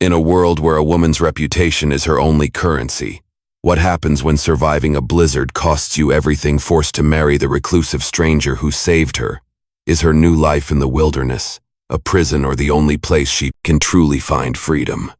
In a world where a woman's reputation is her only currency, what happens when surviving a blizzard costs you everything, forced to marry the reclusive stranger who saved her? Is her new life in the wilderness, a prison, or the only place she can truly find freedom?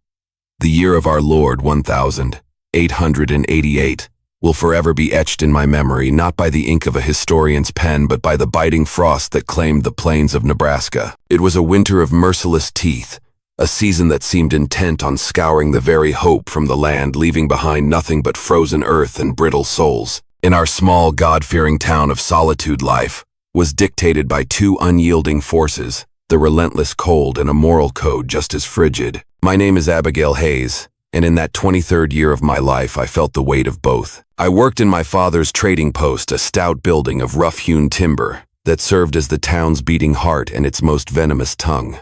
The year of our Lord 1888 will forever be etched in my memory, not by the ink of a historian's pen, but by the biting frost that claimed the plains of Nebraska. It was a winter of merciless teeth, a season that seemed intent on scouring the very hope from the land, leaving behind nothing but frozen earth and brittle souls. In our small, God-fearing town of Solitude, life was dictated by two unyielding forces, the relentless cold and a moral code just as frigid. My name is Abigail Hayes, and in that 23rd year of my life I felt the weight of both. I worked in my father's trading post, a stout building of rough-hewn timber that served as the town's beating heart and its most venomous tongue.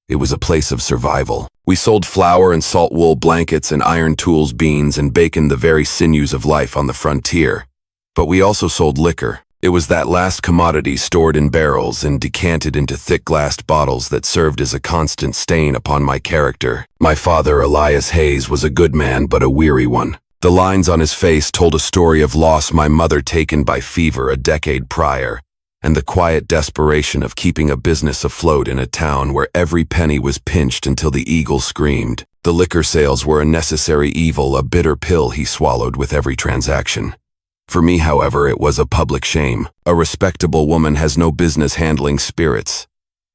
It was a place of survival. We sold flour and salt wool, blankets and iron tools, beans and bacon, the very sinews of life on the frontier. But we also sold liquor. It was that last commodity stored in barrels and decanted into thick glassed bottles that served as a constant stain upon my character. My father, Elias Hayes, was a good man, but a weary one. The lines on his face told a story of loss, my mother taken by fever a decade prior, and the quiet desperation of keeping a business afloat in a town where every penny was pinched until the eagle screamed. The liquor sales were a necessary evil, a bitter pill he swallowed with every transaction. For me, however, it was a public shame. A respectable woman has no business handling spirits.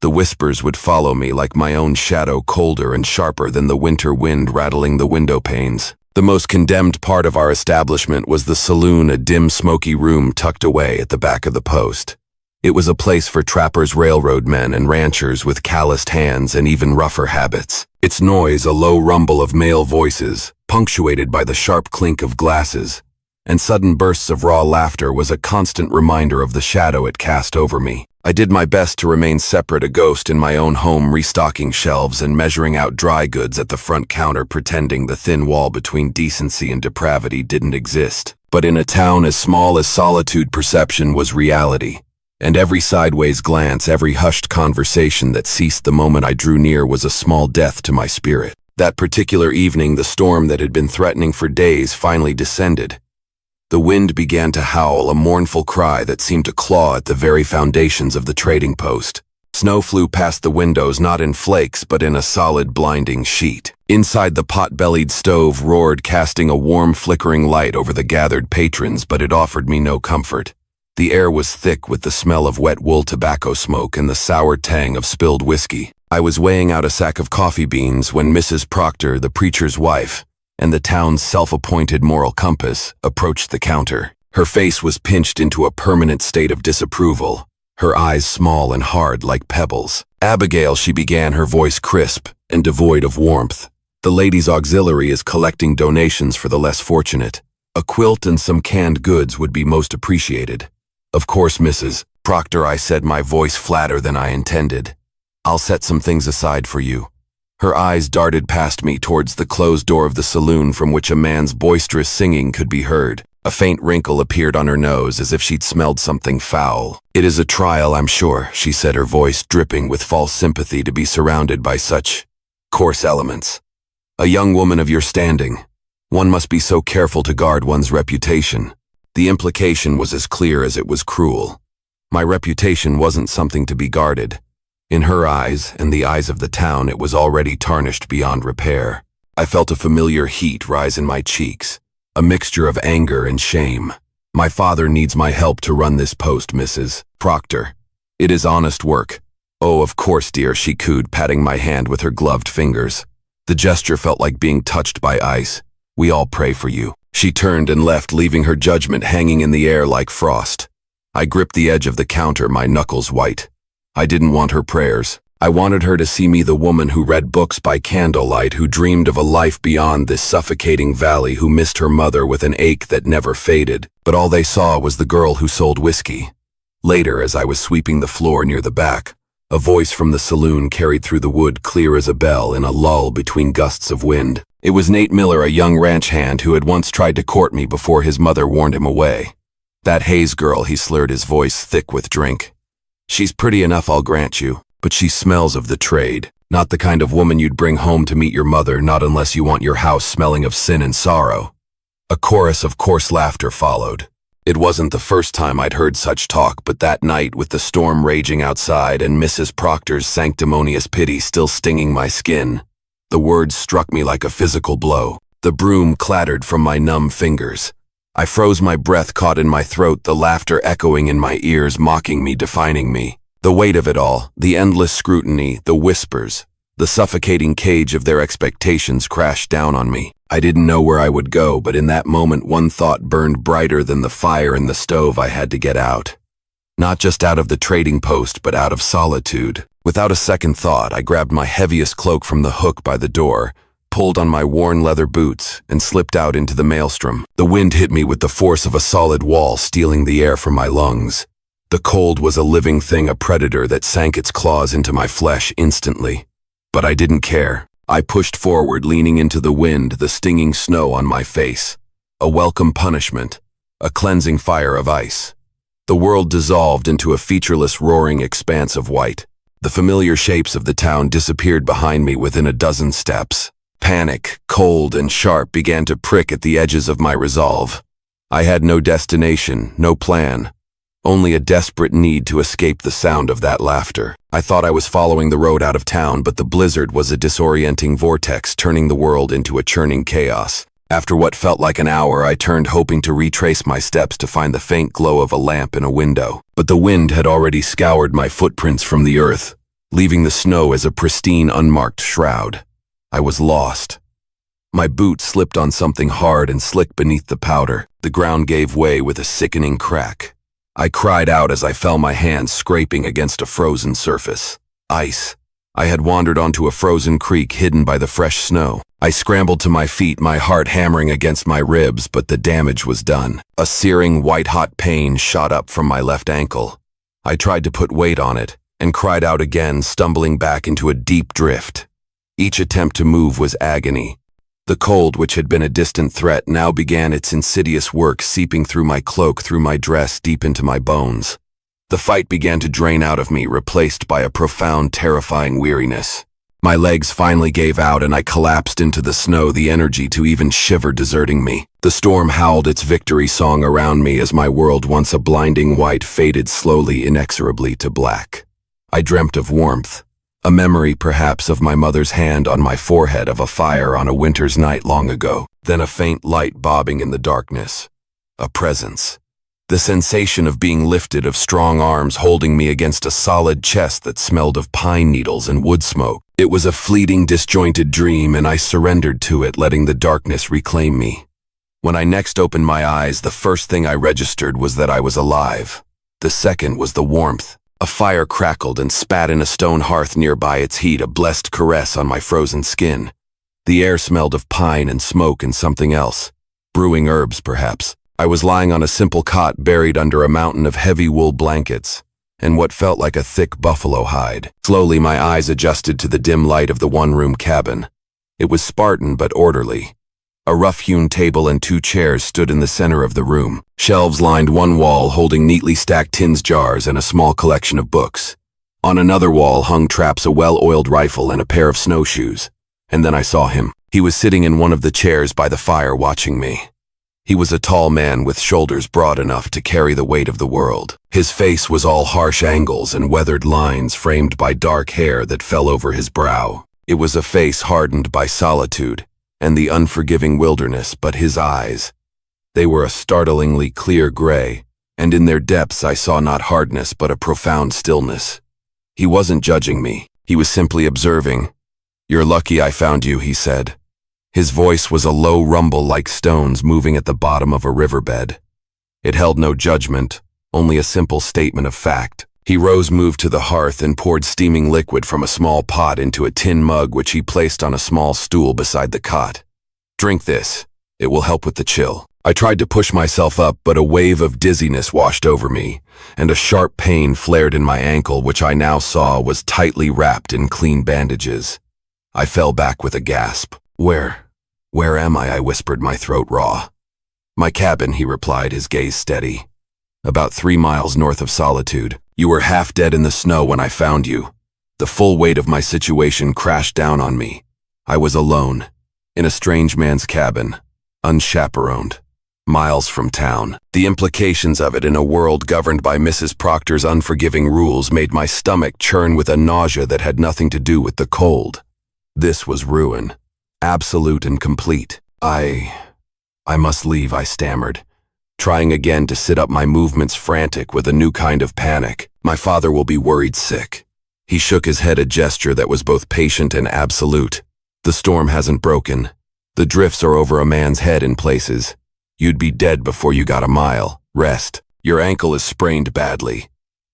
The whispers would follow me like my own shadow, colder and sharper than the winter wind rattling the window panes. The most condemned part of our establishment was the saloon, a dim, smoky room tucked away at the back of the post. It was a place for trappers, railroad men, and ranchers with calloused hands and even rougher habits. Its noise, a low rumble of male voices, punctuated by the sharp clink of glasses, and sudden bursts of raw laughter, was a constant reminder of the shadow it cast over me. I did my best to remain separate, a ghost in my own home, restocking shelves and measuring out dry goods at the front counter, pretending the thin wall between decency and depravity didn't exist. But in a town as small as Solitude, perception was reality. And every sideways glance, every hushed conversation that ceased the moment I drew near was a small death to my spirit. That particular evening, the storm that had been threatening for days finally descended. The wind began to howl, a mournful cry that seemed to claw at the very foundations of the trading post. Snow flew past the windows, not in flakes, but in a solid, blinding sheet. Inside, the pot-bellied stove roared, casting a warm, flickering light over the gathered patrons, but it offered me no comfort. The air was thick with the smell of wet wool, tobacco smoke, and the sour tang of spilled whiskey. I was weighing out a sack of coffee beans when Mrs. Proctor, the preacher's wife, and the town's self-appointed moral compass, approached the counter. Her face was pinched into a permanent state of disapproval, her eyes small and hard like pebbles. "Abigail," she began, her voice crisp and devoid of warmth. "The ladies' auxiliary is collecting donations for the less fortunate. A quilt and some canned goods would be most appreciated." "Of course, Mrs. Proctor," I said, my voice flatter than I intended. "I'll set some things aside for you." Her eyes darted past me towards the closed door of the saloon, from which a man's boisterous singing could be heard. A faint wrinkle appeared on her nose, as if she'd smelled something foul. "It is a trial, I'm sure," she said, her voice dripping with false sympathy, "to be surrounded by such coarse elements. A young woman of your standing. One must be so careful to guard one's reputation." The implication was as clear as it was cruel. My reputation wasn't something to be guarded. In her eyes, and the eyes of the town, it was already tarnished beyond repair. I felt a familiar heat rise in my cheeks, a mixture of anger and shame. "My father needs my help to run this post, Mrs. Proctor. It is honest work." "Oh, of course, dear," she cooed, patting my hand with her gloved fingers. The gesture felt like being touched by ice. "We all pray for you." She turned and left, leaving her judgment hanging in the air like frost. I gripped the edge of the counter, my knuckles white. I didn't want her prayers. I wanted her to see me the woman who read books by candlelight, who dreamed of a life beyond this suffocating valley, who missed her mother with an ache that never faded. But all they saw was the girl who sold whiskey. Later, as I was sweeping the floor near the back, a voice from the saloon carried through the wood, clear as a bell, in a lull between gusts of wind. It was Nate Miller, a young ranch hand who had once tried to court me before his mother warned him away. "That Hayes girl," he slurred, his voice thick with drink. "She's pretty enough, I'll grant you, but she smells of the trade. Not the kind of woman you'd bring home to meet your mother, not unless you want your house smelling of sin and sorrow. A chorus of coarse laughter followed. It wasn't the first time I'd heard such talk, but that night, with the storm raging outside and Mrs. Proctor's sanctimonious pity still stinging my skin, the words struck me like a physical blow. The broom clattered from my numb fingers. I froze, my breath caught in my throat, the laughter echoing in my ears, mocking me, defining me. The weight of it all, the endless scrutiny, the whispers, the suffocating cage of their expectations crashed down on me. I didn't know where I would go, but in that moment one thought burned brighter than the fire in the stove. I had to get out. Not just out of the trading post, but out of solitude. Without a second thought, I grabbed my heaviest cloak from the hook by the door, pulled on my worn leather boots, and slipped out into the maelstrom. The wind hit me with the force of a solid wall, stealing the air from my lungs. The cold was a living thing, a predator that sank its claws into my flesh instantly. But I didn't care. I pushed forward, leaning into the wind, the stinging snow on my face. A welcome punishment, a cleansing fire of ice. The world dissolved into a featureless, roaring expanse of white. The familiar shapes of the town disappeared behind me within a dozen steps. Panic, cold and sharp, began to prick at the edges of my resolve. I had no destination, no plan. Only a desperate need to escape the sound of that laughter. I thought I was following the road out of town, but the blizzard was a disorienting vortex, turning the world into a churning chaos. After what felt like an hour, I turned, hoping to retrace my steps to find the faint glow of a lamp in a window. But the wind had already scoured my footprints from the earth, leaving the snow as a pristine, unmarked shroud. I was lost. My boot slipped on something hard and slick beneath the powder. The ground gave way with a sickening crack. I cried out as I felt my hands scraping against a frozen surface. Ice. I had wandered onto a frozen creek hidden by the fresh snow. I scrambled to my feet, my heart hammering against my ribs, but the damage was done. A searing, white-hot pain shot up from my left ankle. I tried to put weight on it, and cried out again, stumbling back into a deep drift. Each attempt to move was agony. The cold, which had been a distant threat, now began its insidious work, seeping through my cloak, through my dress, deep into my bones. The fight began to drain out of me, replaced by a profound, terrifying weariness. My legs finally gave out and I collapsed into the snow, the energy to even shiver deserting me. The storm howled its victory song around me as my world, once a blinding white, faded slowly, inexorably to black. I dreamt of warmth. A memory, perhaps, of my mother's hand on my forehead, of a fire on a winter's night long ago. Then a faint light bobbing in the darkness. A presence. The sensation of being lifted, of strong arms holding me against a solid chest that smelled of pine needles and wood smoke. It was a fleeting, disjointed dream, and I surrendered to it, letting the darkness reclaim me. When I next opened my eyes, the first thing I registered was that I was alive. The second was the warmth. A fire crackled and spat in a stone hearth nearby, its heat a blessed caress on my frozen skin. The air smelled of pine and smoke and something else. Brewing herbs, perhaps. I was lying on a simple cot buried under a mountain of heavy wool blankets and what felt like a thick buffalo hide. Slowly my eyes adjusted to the dim light of the one-room cabin. It was Spartan but orderly. A rough-hewn table and 2 chairs stood in the center of the room. Shelves lined one wall, holding neatly stacked tins, jars, and a small collection of books. On another wall hung traps, a well-oiled rifle, and a pair of snowshoes. And then I saw him. He was sitting in one of the chairs by the fire, watching me. He was a tall man with shoulders broad enough to carry the weight of the world. His face was all harsh angles and weathered lines framed by dark hair that fell over his brow. It was a face hardened by solitude and the unforgiving wilderness, but his eyes, they were a startlingly clear gray, and in their depths I saw not hardness but a profound stillness. He wasn't judging me. He was simply observing. "You're lucky I found you," he said. His voice was a low rumble like stones moving at the bottom of a riverbed. It held no judgment, only a simple statement of fact. He rose, moved to the hearth, and poured steaming liquid from a small pot into a tin mug which he placed on a small stool beside the cot. "Drink this. It will help with the chill." I tried to push myself up, but a wave of dizziness washed over me, and a sharp pain flared in my ankle, which I now saw was tightly wrapped in clean bandages. I fell back with a gasp. Where am I?" I whispered, my throat raw. "My cabin," he replied, his gaze steady. "About 3 miles north of Solitude. You were half dead in the snow when I found you. The full weight of my situation crashed down on me. I was alone, in a strange man's cabin, unchaperoned, miles from town. The implications of it in a world governed by Mrs. Proctor's unforgiving rules made my stomach churn with a nausea that had nothing to do with the cold. This was ruin, absolute and complete. I must leave, I stammered, trying again to sit up, my movements frantic with a new kind of panic. My father will be worried sick. He shook his head, a gesture that was both patient and absolute. The storm hasn't broken. The drifts are over a man's head in places. You'd be dead before you got a mile. Rest. Your ankle is sprained badly.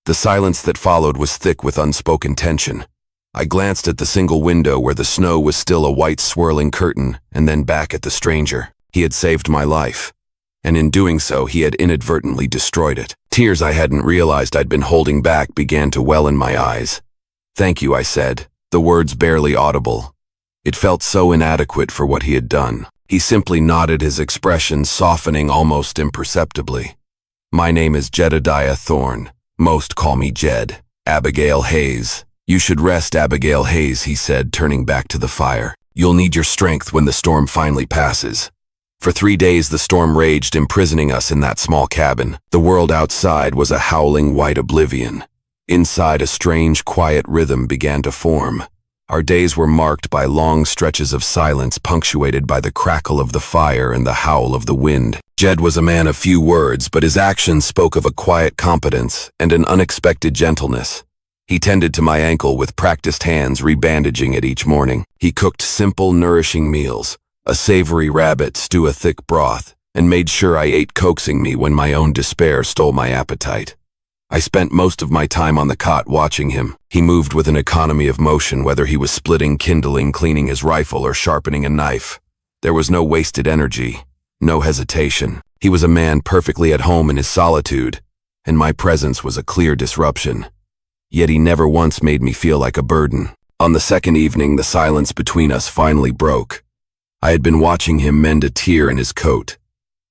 The silence that followed was thick with unspoken tension. I glanced at the single window where the snow was still a white swirling curtain, and then back at the stranger. He had saved my life, and in doing so he had inadvertently destroyed it. Tears I hadn't realized I'd been holding back began to well in my eyes. "Thank you," I said, the words barely audible. It felt so inadequate for what he had done. He simply nodded, his expression softening almost imperceptibly. "My name is Jedediah Thorne. Most call me Jed. Abigail Hayes." "You should rest, Abigail Hayes," he said, turning back to the fire. "You'll need your strength when the storm finally passes." For 3 days the storm raged, imprisoning us in that small cabin. The world outside was a howling white oblivion. Inside, a strange, quiet rhythm began to form. Our days were marked by long stretches of silence, punctuated by the crackle of the fire and the howl of the wind. Jed was a man of few words, but his actions spoke of a quiet competence and an unexpected gentleness. He tended to my ankle with practiced hands, rebandaging it each morning. He cooked simple, nourishing meals, a savory rabbit stew, a thick broth, and made sure I ate, coaxing me when my own despair stole my appetite. I spent most of my time on the cot watching him. He moved with an economy of motion, whether he was splitting kindling, cleaning his rifle, or sharpening a knife. There was no wasted energy, no hesitation. He was a man perfectly at home in his solitude, and my presence was a clear disruption. Yet he never once made me feel like a burden. On the second evening, the silence between us finally broke. I had been watching him mend a tear in his coat,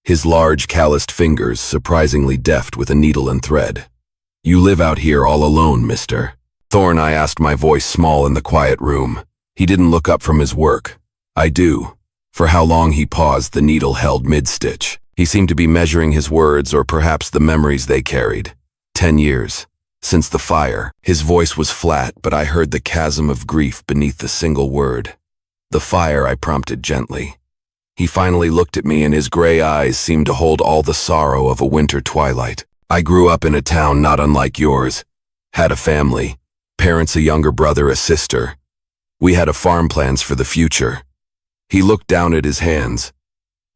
his large, calloused fingers surprisingly deft with a needle and thread. "You live out here all alone, mister?" "Thorne," I asked, my voice small in the quiet room. He didn't look up from his work. "I do." For how long? He paused, the needle held mid-stitch. He seemed to be measuring his words, or perhaps the memories they carried. 10 years. Since the fire. His voice was flat, but I heard the chasm of grief beneath the single word. "The fire," I prompted gently. He finally looked at me, and his gray eyes seemed to hold all the sorrow of a winter twilight. "I grew up in a town not unlike yours. Had a family. Parents, a younger brother, a sister. We had a farm, plans for the future." He looked down at his hands.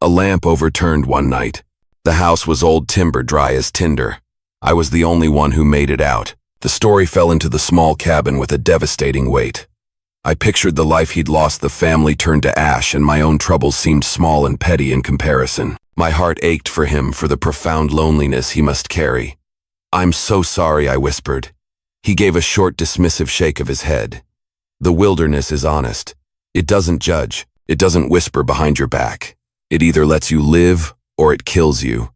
"A lamp overturned one night. The house was old timber, dry as tinder. I was the only one who made it out." The story fell into the small cabin with a devastating weight. I pictured the life he'd lost, the family turned to ash, and my own troubles seemed small and petty in comparison. My heart ached for him, for the profound loneliness he must carry. "I'm so sorry," I whispered. He gave a short, dismissive shake of his head. "The wilderness is honest. It doesn't judge. It doesn't whisper behind your back. It either lets you live or it kills you.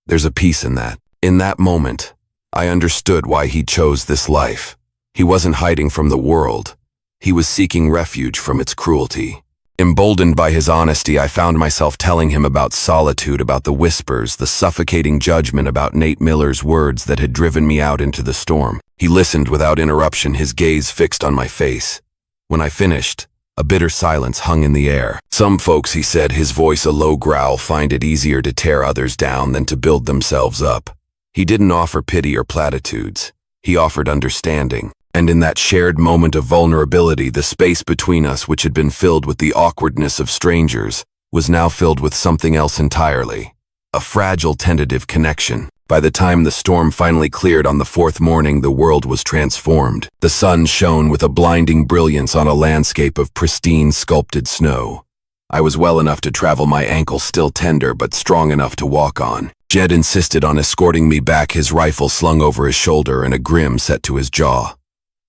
There's a peace in that." In that moment, I understood why he chose this life. He wasn't hiding from the world. He was seeking refuge from its cruelty. Emboldened by his honesty, I found myself telling him about solitude, about the whispers, the suffocating judgment, about Nate Miller's words that had driven me out into the storm. He listened without interruption, his gaze fixed on my face. When I finished, a bitter silence hung in the air. "Some folks," he said, his voice a low growl, "find it easier to tear others down than to build themselves up." He didn't offer pity or platitudes. He offered understanding. And in that shared moment of vulnerability, the space between us, which had been filled with the awkwardness of strangers, was now filled with something else entirely. A fragile, tentative connection. By the time the storm finally cleared on the fourth morning, the world was transformed. The sun shone with a blinding brilliance on a landscape of pristine, sculpted snow. I was well enough to travel, my ankle still tender but strong enough to walk on. Jed insisted on escorting me back, his rifle slung over his shoulder and a grin set to his jaw.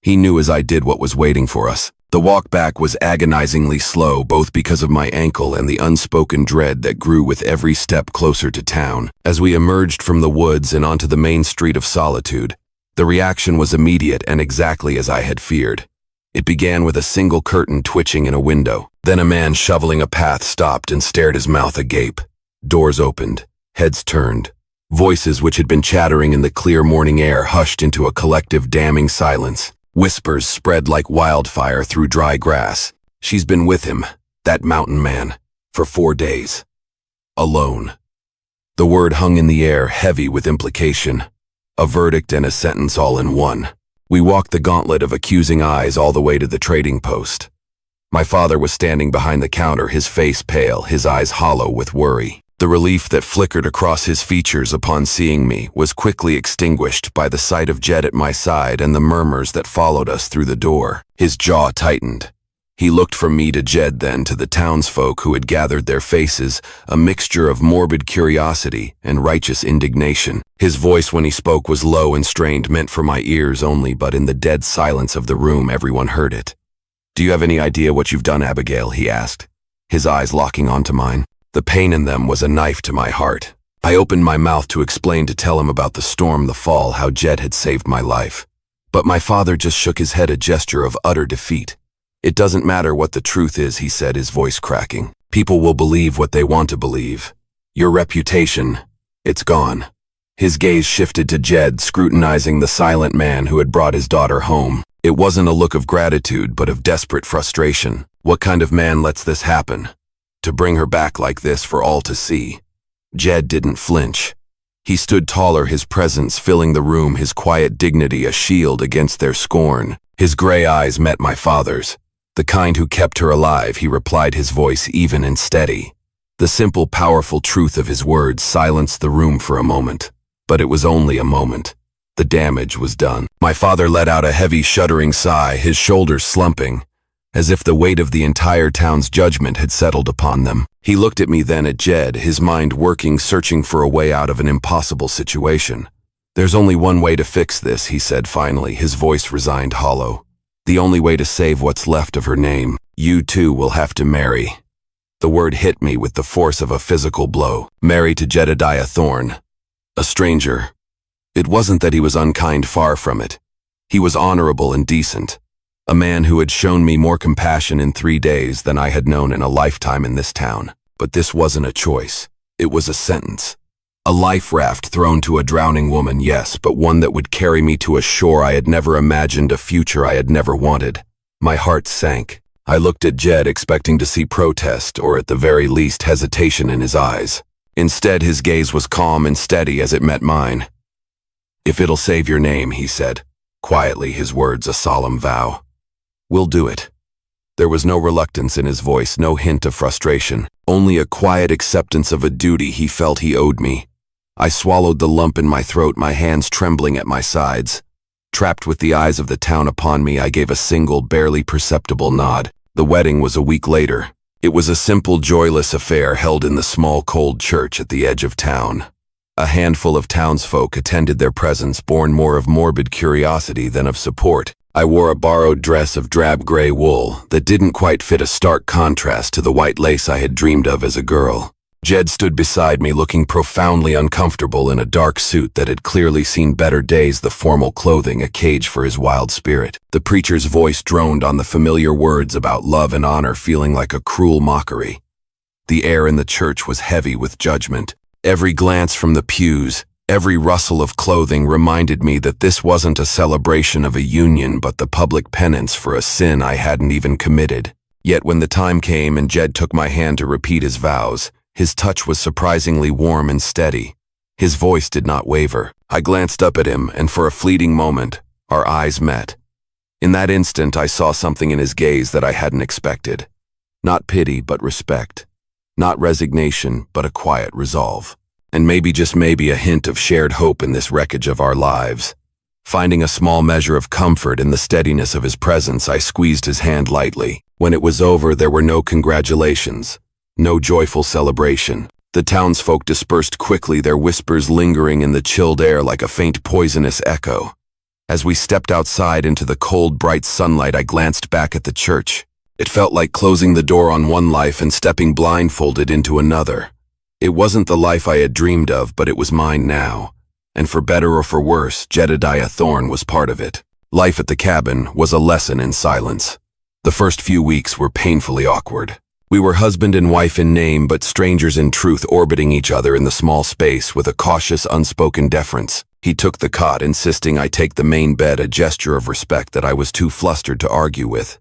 He knew as I did what was waiting for us. The walk back was agonizingly slow, both because of my ankle and the unspoken dread that grew with every step closer to town. As we emerged from the woods and onto the main street of solitude, the reaction was immediate and exactly as I had feared. It began with a single curtain twitching in a window. Then a man shoveling a path stopped and stared, his mouth agape. Doors opened, heads turned. Voices which had been chattering in the clear morning air hushed into a collective damning silence. Whispers spread like wildfire through dry grass. She's been with him, that mountain man, for 4 days. Alone. The word hung in the air, heavy with implication. A verdict and a sentence all in one. We walked the gauntlet of accusing eyes all the way to the trading post. My father was standing behind the counter, his face pale, his eyes hollow with worry. The relief that flickered across his features upon seeing me was quickly extinguished by the sight of Jed at my side and the murmurs that followed us through the door. His jaw tightened. He looked from me to Jed, then to the townsfolk who had gathered, their faces a mixture of morbid curiosity and righteous indignation. His voice when he spoke was low and strained, meant for my ears only, but in the dead silence of the room everyone heard it. "Do you have any idea what you've done, Abigail?" he asked, his eyes locking onto mine. The pain in them was a knife to my heart. I opened my mouth to explain, to tell him about the storm, the fall, how Jed had saved my life. But my father just shook his head, a gesture of utter defeat. "It doesn't matter what the truth is," he said, his voice cracking. "People will believe what they want to believe. Your reputation, it's gone." His gaze shifted to Jed, scrutinizing the silent man who had brought his daughter home. It wasn't a look of gratitude, but of desperate frustration. What kind of man lets this happen? To bring her back like this for all to see? Jed didn't flinch. He stood taller, his presence filling the room, his quiet dignity a shield against their scorn. His gray eyes met my father's. "The kind who kept her alive," he replied, his voice even and steady. The simple, powerful truth of his words silenced the room for a moment. But it was only a moment. The damage was done. My father let out a heavy, shuddering sigh, his shoulders slumping, as if the weight of the entire town's judgment had settled upon them. He looked at me, then at Jed, his mind working, searching for a way out of an impossible situation. "There's only one way to fix this," he said finally, his voice resigned, hollow. "The only way to save what's left of her name. You two will have to marry." The word hit me with the force of a physical blow. Marry to Jedediah Thorne. A stranger. It wasn't that he was unkind, far from it. He was honorable and decent. A man who had shown me more compassion in 3 days than I had known in a lifetime in this town. But this wasn't a choice. It was a sentence. A life raft thrown to a drowning woman, yes, but one that would carry me to a shore I had never imagined, a future I had never wanted. My heart sank. I looked at Jed, expecting to see protest, or at the very least hesitation in his eyes. Instead, his gaze was calm and steady as it met mine. "If it'll save your name," he said, quietly, his words a solemn vow, "we'll do it." There was no reluctance in his voice, no hint of frustration, only a quiet acceptance of a duty he felt he owed me. I swallowed the lump in my throat, my hands trembling at my sides. Trapped with the eyes of the town upon me, I gave a single, barely perceptible nod. The wedding was a week later. It was a simple, joyless affair held in the small, cold church at the edge of town. A handful of townsfolk attended, their presence born more of morbid curiosity than of support. I wore a borrowed dress of drab gray wool that didn't quite fit, a stark contrast to the white lace I had dreamed of as a girl. Jed stood beside me, looking profoundly uncomfortable in a dark suit that had clearly seen better days, the formal clothing a cage for his wild spirit. The preacher's voice droned on the familiar words about love and honor, feeling like a cruel mockery. The air in the church was heavy with judgment. Every glance from the pews, every rustle of clothing reminded me that this wasn't a celebration of a union, but the public penance for a sin I hadn't even committed. Yet when the time came and Jed took my hand to repeat his vows, his touch was surprisingly warm and steady. His voice did not waver. I glanced up at him, and for a fleeting moment, our eyes met. In that instant, I saw something in his gaze that I hadn't expected. Not pity, but respect. Not resignation, but a quiet resolve. And maybe, just maybe, a hint of shared hope in this wreckage of our lives. Finding a small measure of comfort in the steadiness of his presence, I squeezed his hand lightly. When it was over, there were no congratulations. No joyful celebration. The townsfolk dispersed quickly, their whispers lingering in the chilled air like a faint poisonous echo. As we stepped outside into the cold, bright sunlight, I glanced back at the church. It felt like closing the door on one life and stepping blindfolded into another. It wasn't the life I had dreamed of, but it was mine now. And for better or for worse, Jedediah Thorne was part of it. Life at the cabin was a lesson in silence. The first few weeks were painfully awkward. We were husband and wife in name, but strangers in truth, orbiting each other in the small space with a cautious, unspoken deference. He took the cot, insisting I take the main bed, a gesture of respect that I was too flustered to argue with.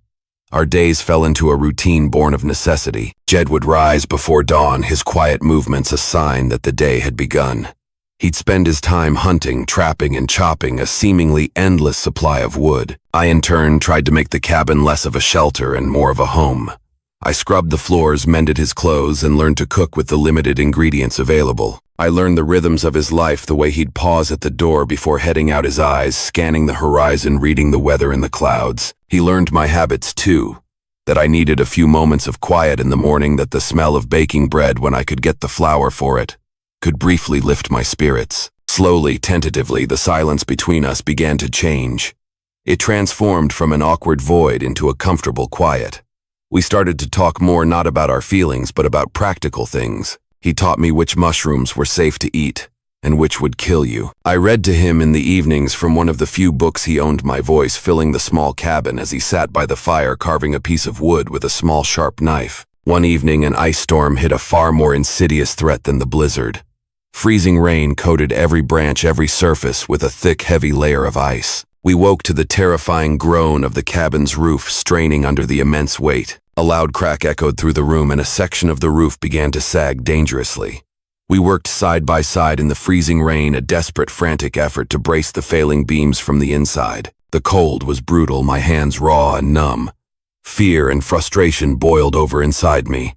Our days fell into a routine born of necessity. Jed would rise before dawn, his quiet movements a sign that the day had begun. He'd spend his time hunting, trapping, and chopping a seemingly endless supply of wood. I, in turn, tried to make the cabin less of a shelter and more of a home. I scrubbed the floors, mended his clothes, and learned to cook with the limited ingredients available. I learned the rhythms of his life, the way he'd pause at the door before heading out, his eyes scanning the horizon, reading the weather in the clouds. He learned my habits too, that I needed a few moments of quiet in the morning, that the smell of baking bread when I could get the flour for it could briefly lift my spirits. Slowly, tentatively, the silence between us began to change. It transformed from an awkward void into a comfortable quiet. We started to talk more, not about our feelings, but about practical things. He taught me which mushrooms were safe to eat and which would kill you. I read to him in the evenings from one of the few books he owned, my voice filling the small cabin as he sat by the fire carving a piece of wood with a small sharp knife. One evening, an ice storm hit, a far more insidious threat than the blizzard. Freezing rain coated every branch, every surface with a thick, heavy layer of ice. We woke to the terrifying groan of the cabin's roof straining under the immense weight. A loud crack echoed through the room, and a section of the roof began to sag dangerously. We worked side by side in the freezing rain, a desperate, frantic effort to brace the failing beams from the inside. The cold was brutal, my hands raw and numb. Fear and frustration boiled over inside me.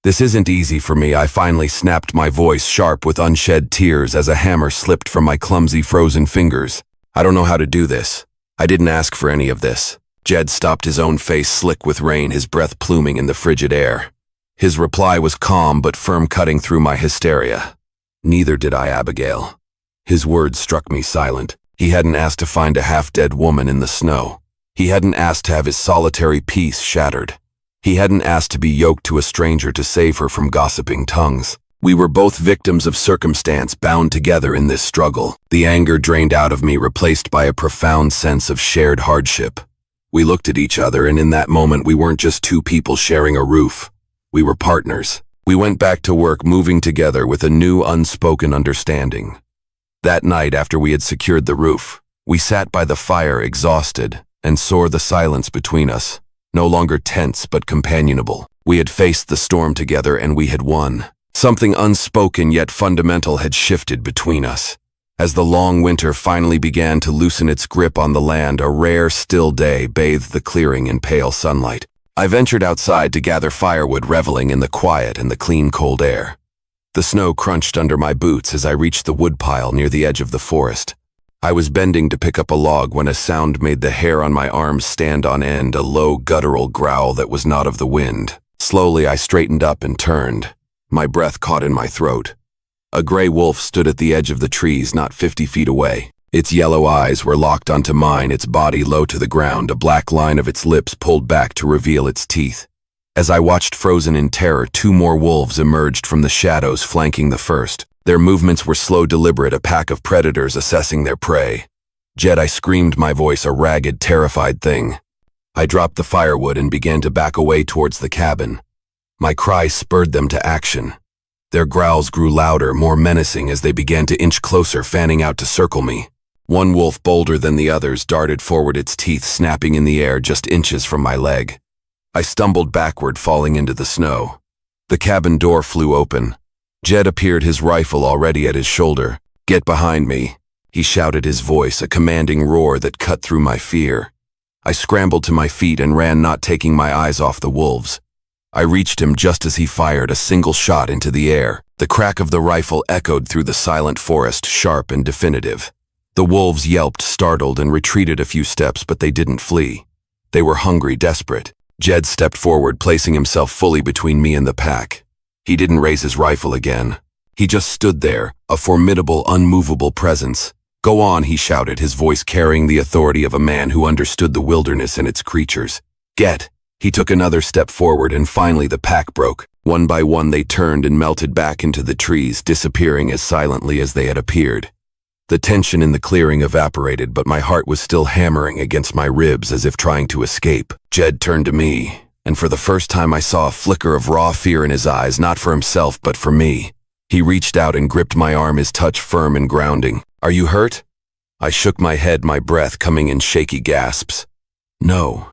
"This isn't easy for me," I finally snapped, my voice sharp with unshed tears as a hammer slipped from my clumsy, frozen fingers. "I don't know how to do this. I didn't ask for any of this." Jed stopped, his own face slick with rain, his breath pluming in the frigid air. His reply was calm but firm, cutting through my hysteria. "Neither did I, Abigail." His words struck me silent. He hadn't asked to find a half-dead woman in the snow. He hadn't asked to have his solitary peace shattered. He hadn't asked to be yoked to a stranger to save her from gossiping tongues. We were both victims of circumstance, bound together in this struggle. The anger drained out of me, replaced by a profound sense of shared hardship. We looked at each other, and in that moment we weren't just two people sharing a roof. We were partners. We went back to work, moving together with a new, unspoken understanding. That night, after we had secured the roof, we sat by the fire, exhausted, and saw the silence between us, no longer tense but companionable. We had faced the storm together, and we had won. Something unspoken yet fundamental had shifted between us. As the long winter finally began to loosen its grip on the land, a rare, still day bathed the clearing in pale sunlight. I ventured outside to gather firewood, reveling in the quiet and the clean, cold air. The snow crunched under my boots as I reached the woodpile near the edge of the forest. I was bending to pick up a log when a sound made the hair on my arms stand on end, a low, guttural growl that was not of the wind. Slowly, I straightened up and turned. My breath caught in my throat. A gray wolf stood at the edge of the trees, not 50 feet away. Its yellow eyes were locked onto mine, its body low to the ground, a black line of its lips pulled back to reveal its teeth. As I watched, frozen in terror, two more wolves emerged from the shadows, flanking the first. Their movements were slow, deliberate, a pack of predators assessing their prey. "Jed," I screamed, my voice a ragged, terrified thing. I dropped the firewood and began to back away towards the cabin. My cry spurred them to action. Their growls grew louder, more menacing as they began to inch closer, fanning out to circle me. One wolf, bolder than the others, darted forward, its teeth snapping in the air just inches from my leg. I stumbled backward, falling into the snow. The cabin door flew open. Jed appeared, his rifle already at his shoulder. "Get behind me," he shouted, his voice a commanding roar that cut through my fear. I scrambled to my feet and ran, not taking my eyes off the wolves. I reached him just as he fired a single shot into the air. The crack of the rifle echoed through the silent forest, sharp and definitive. The wolves yelped, startled, and retreated a few steps, but they didn't flee. They were hungry, desperate. Jed stepped forward, placing himself fully between me and the pack. He didn't raise his rifle again. He just stood there, a formidable, unmovable presence. "Go on," he shouted, his voice carrying the authority of a man who understood the wilderness and its creatures. "Get." He took another step forward, and finally the pack broke. One by one they turned and melted back into the trees, disappearing as silently as they had appeared. The tension in the clearing evaporated, but my heart was still hammering against my ribs as if trying to escape. Jed turned to me, and for the first time I saw a flicker of raw fear in his eyes, not for himself, but for me. He reached out and gripped my arm, his touch firm and grounding. "Are you hurt?" I shook my head, my breath coming in shaky gasps. "No.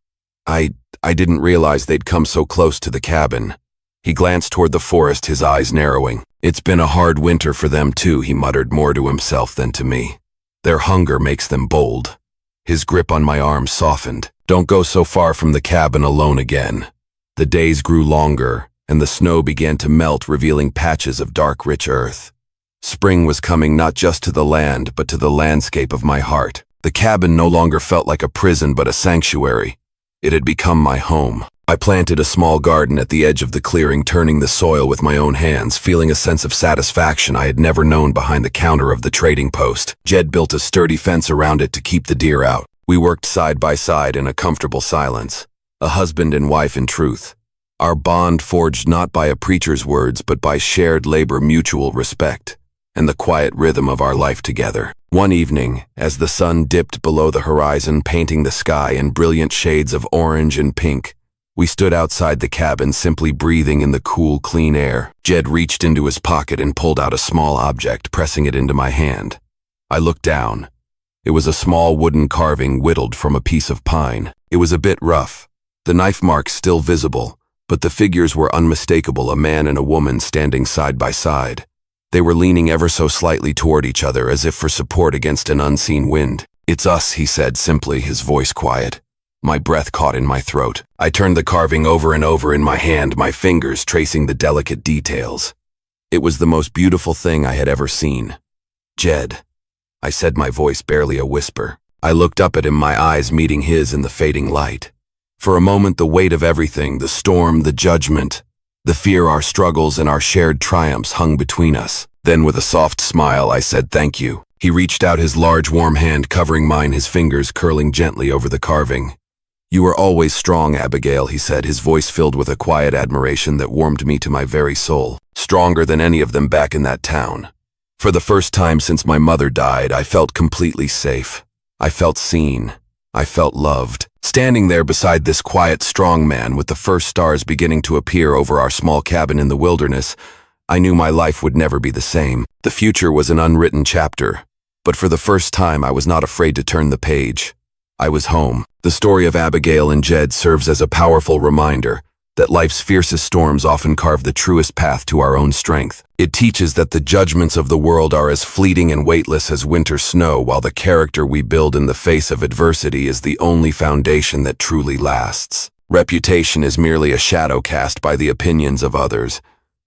I didn't realize they'd come so close to the cabin." He glanced toward the forest, his eyes narrowing. "It's been a hard winter for them too," he muttered, more to himself than to me. "Their hunger makes them bold." His grip on my arm softened. "Don't go so far from the cabin alone again." The days grew longer, and the snow began to melt, revealing patches of dark, rich earth. Spring was coming, not just to the land, but to the landscape of my heart. The cabin no longer felt like a prison, but a sanctuary. It had become my home. I planted a small garden at the edge of the clearing, turning the soil with my own hands, feeling a sense of satisfaction I had never known behind the counter of the trading post. Jed built a sturdy fence around it to keep the deer out. We worked side by side in a comfortable silence, a husband and wife in truth. Our bond forged not by a preacher's words, but by shared labor, mutual respect, and the quiet rhythm of our life together. One evening, as the sun dipped below the horizon, painting the sky in brilliant shades of orange and pink, we stood outside the cabin, simply breathing in the cool, clean air. Jed reached into his pocket and pulled out a small object, pressing it into my hand. I looked down. It was a small wooden carving whittled from a piece of pine. It was a bit rough, the knife marks still visible, but the figures were unmistakable, a man and a woman standing side by side. They were leaning ever so slightly toward each other, as if for support against an unseen wind. "It's us," he said simply, his voice quiet. My breath caught in my throat. I turned the carving over and over in my hand, my fingers tracing the delicate details. It was the most beautiful thing I had ever seen. "Jed," I said, my voice barely a whisper. I looked up at him, my eyes meeting his in the fading light. For a moment, the weight of everything, the storm, the judgment, the fear, our struggles, and our shared triumphs hung between us. Then with a soft smile, I said, "Thank you." He reached out his large, warm hand, covering mine, his fingers curling gently over the carving. "You are always strong, Abigail," he said, his voice filled with a quiet admiration that warmed me to my very soul. "Stronger than any of them back in that town." For the first time since my mother died, I felt completely safe. I felt seen. I felt loved. Standing there beside this quiet, strong man, with the first stars beginning to appear over our small cabin in the wilderness, I knew my life would never be the same. The future was an unwritten chapter, but for the first time I was not afraid to turn the page. I was home. The story of Abigail and Jed serves as a powerful reminder that life's fiercest storms often carve the truest path to our own strength. It teaches that the judgments of the world are as fleeting and weightless as winter snow, while the character we build in the face of adversity is the only foundation that truly lasts. Reputation is merely a shadow cast by the opinions of others,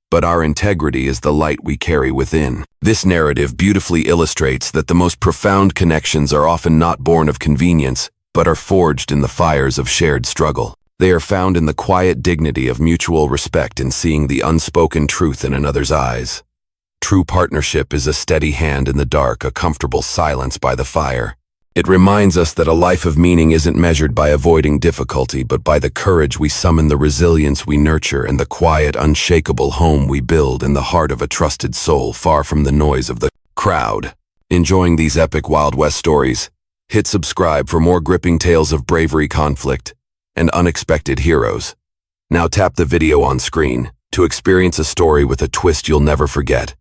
but our integrity is the light we carry within. This narrative beautifully illustrates that the most profound connections are often not born of convenience, but are forged in the fires of shared struggle. They are found in the quiet dignity of mutual respect and seeing the unspoken truth in another's eyes. True partnership is a steady hand in the dark, a comfortable silence by the fire. It reminds us that a life of meaning isn't measured by avoiding difficulty, but by the courage we summon, the resilience we nurture, and the quiet, unshakable home we build in the heart of a trusted soul, far from the noise of the crowd. Enjoying these epic Wild West stories? Hit subscribe for more gripping tales of bravery, conflict, and unexpected heroes. Now tap the video on screen to experience a story with a twist you'll never forget.